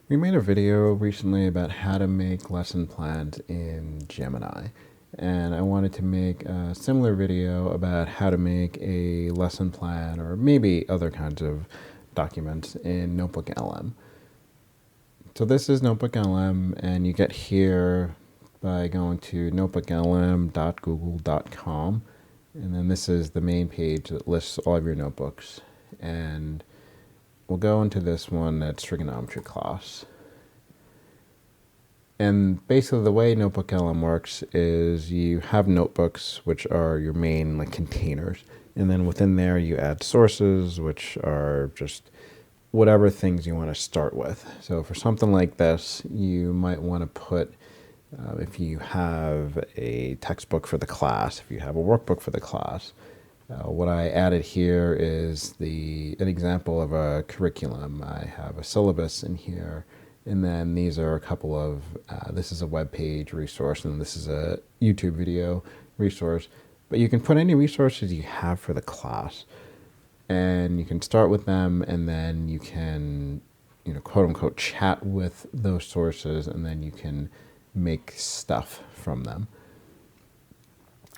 We made a video recently about how to make lesson plans in Gemini, and I wanted to make a similar video about how to make a lesson plan or maybe other kinds of documents in NotebookLM. So this is NotebookLM, and you get here by going to notebooklm.google.com, and then this is the main page that lists all of your notebooks. And we'll go into this one that's trigonometry class. And basically the way NotebookLM works is you have notebooks, which are your main containers. And then within there you add sources, which are just whatever things you want to start with. So for something like this, you might want to put, if you have a textbook for the class, if you have a workbook for the class, what I added here is an example of a curriculum. I have a syllabus in here, and then these are a couple of, this is a web page resource, and this is a YouTube video resource. But you can put any resources you have for the class, and you can start with them, and then you can, quote unquote, chat with those sources, and then you can make stuff from them.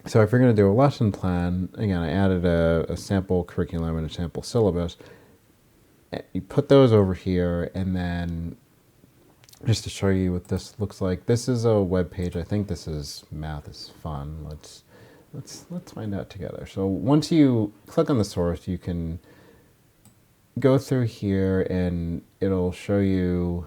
So if you're going to do a lesson plan, again, I added a sample curriculum and a sample syllabus. You put those over here, and then just to show you what this looks like, this is a web page. I think this is Math is Fun. Let's find out together. So once you click on the source, you can go through here, and it'll show you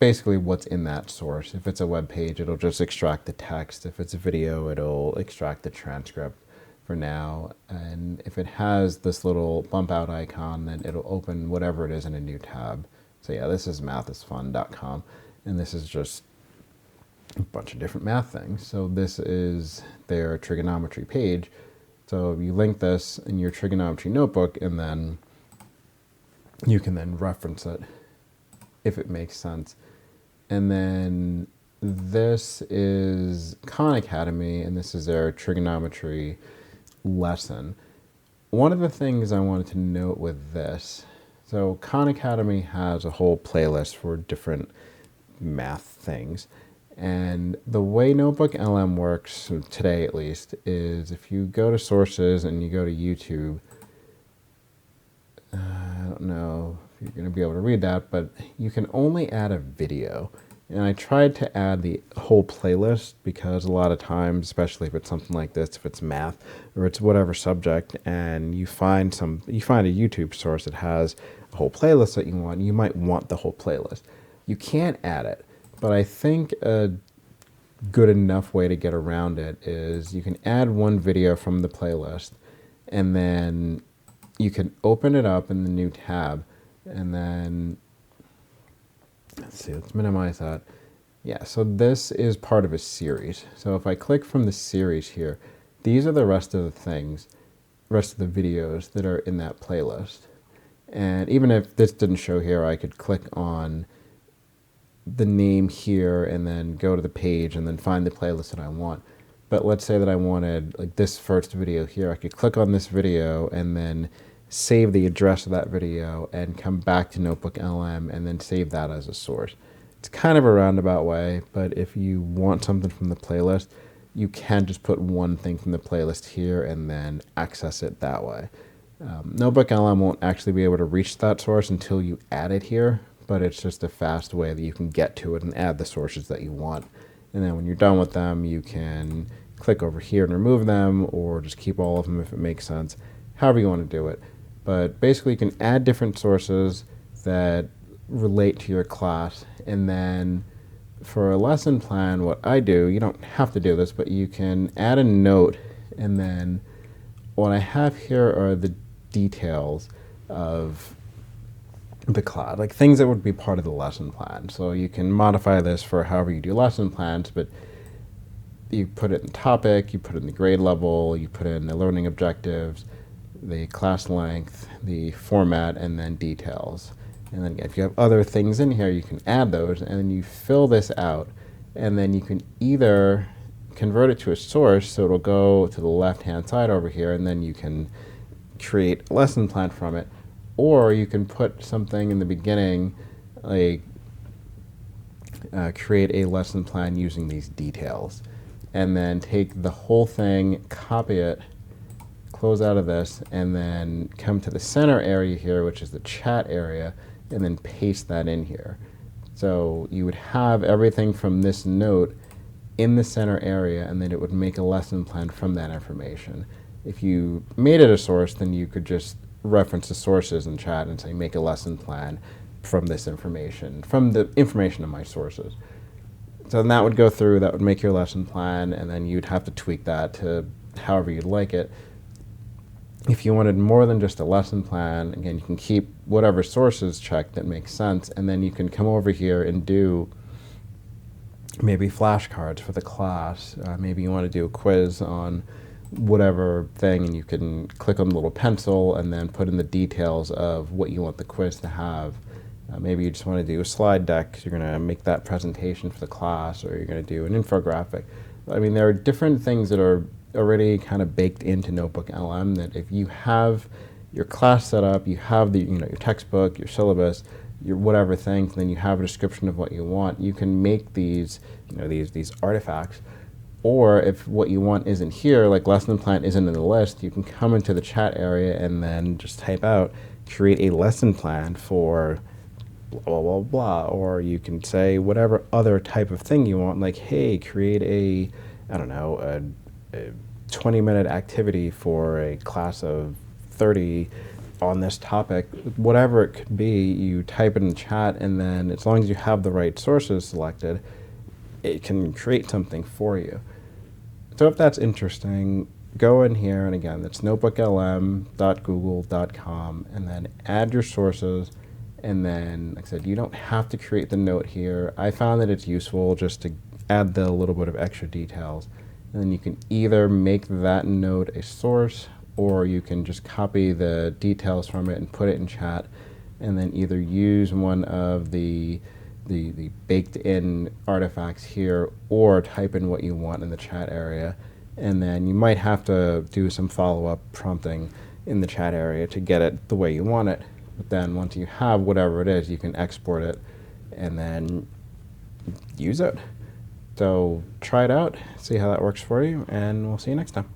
basically what's in that source. If it's a web page, it'll just extract the text. If it's a video, it'll extract the transcript for now. And if it has this little bump out icon, then it'll open whatever it is in a new tab. So yeah, this is mathisfun.com, and this is just a bunch of different math things. So this is their trigonometry page. So you link this in your trigonometry notebook, and then you can then reference it if it makes sense. And then this is Khan Academy, and this is their trigonometry lesson. One of the things I wanted to note with this, so Khan Academy has a whole playlist for different math things. And the way NotebookLM works, today at least, is if you go to sources and you go to YouTube, I don't know if you're going to be able to read that, but you can only add a video. And I tried to add the whole playlist because a lot of times, especially if it's something like this, if it's math or it's whatever subject, and you find a YouTube source that has a whole playlist that you want, you might want the whole playlist. You can't add it, but I think a good enough way to get around it is you can add one video from the playlist, and then you can open it up in the new tab, and then let's see, let's minimize that. Yeah, so this is part of a series. So if I click from the series here, these are the rest of the videos that are in that playlist. And even if this didn't show here, I could click on the name here and then go to the page and then find the playlist that I want. But let's say that I wanted this first video here. I could click on this video and then save the address of that video and come back to NotebookLM and then save that as a source. It's kind of a roundabout way, but if you want something from the playlist, you can just put one thing from the playlist here and then access it that way. NotebookLM won't actually be able to reach that source until you add it here, but it's just a fast way that you can get to it and add the sources that you want. And then when you're done with them, you can click over here and remove them, or just keep all of them if it makes sense, however you want to do it. But basically you can add different sources that relate to your class, and then for a lesson plan, what I do, you don't have to do this, but you can add a note, and then what I have here are the details of the class, things that would be part of the lesson plan. So you can modify this for however you do lesson plans, but you put it in topic, you put it in the grade level, you put in the learning objectives, the class length, the format, and then details. And then if you have other things in here, you can add those, and then you fill this out, and then you can either convert it to a source, so it'll go to the left-hand side over here, and then you can create a lesson plan from it, or you can put something in the beginning like create a lesson plan using these details, and then take the whole thing, copy it, close out of this, and then come to the center area here, which is the chat area, and then paste that in here. So you would have everything from this note in the center area, and then it would make a lesson plan from that information. If you made it a source, then you could just reference the sources in chat and say, make a lesson plan from this information, from the information in my sources. So then that would go through, that would make your lesson plan, and then you'd have to tweak that to however you'd like it. If you wanted more than just a lesson plan, again, you can keep whatever sources checked that makes sense, and then you can come over here and do maybe flashcards for the class. Maybe you want to do a quiz on whatever thing, and you can click on the little pencil and then put in the details of what you want the quiz to have. Maybe you just want to do a slide deck because you're going to make that presentation for the class, or you're going to do an infographic. I mean, there are different things that are already kind of baked into NotebookLM that if you have your class set up, you have the, your textbook, your syllabus, your whatever things, then you have a description of what you want, you can make these, these artifacts. Or if what you want isn't here, like lesson plan isn't in the list, you can come into the chat area and then just type out, create a lesson plan for blah, blah, blah, blah. Or you can say whatever other type of thing you want, like, hey, create a 20-minute activity for a class of 30 on this topic. Whatever it could be, you type it in the chat, and then as long as you have the right sources selected, it can create something for you. So if that's interesting, go in here, and again, that's notebooklm.google.com, and then add your sources, and then, like I said, you don't have to create the note here. I found that it's useful just to add the little bit of extra details. And then you can either make that note a source, or you can just copy the details from it and put it in chat, and then either use one of the baked-in artifacts here, or type in what you want in the chat area. And then you might have to do some follow-up prompting in the chat area to get it the way you want it. But then once you have whatever it is, you can export it and then use it. So try it out, see how that works for you, and we'll see you next time.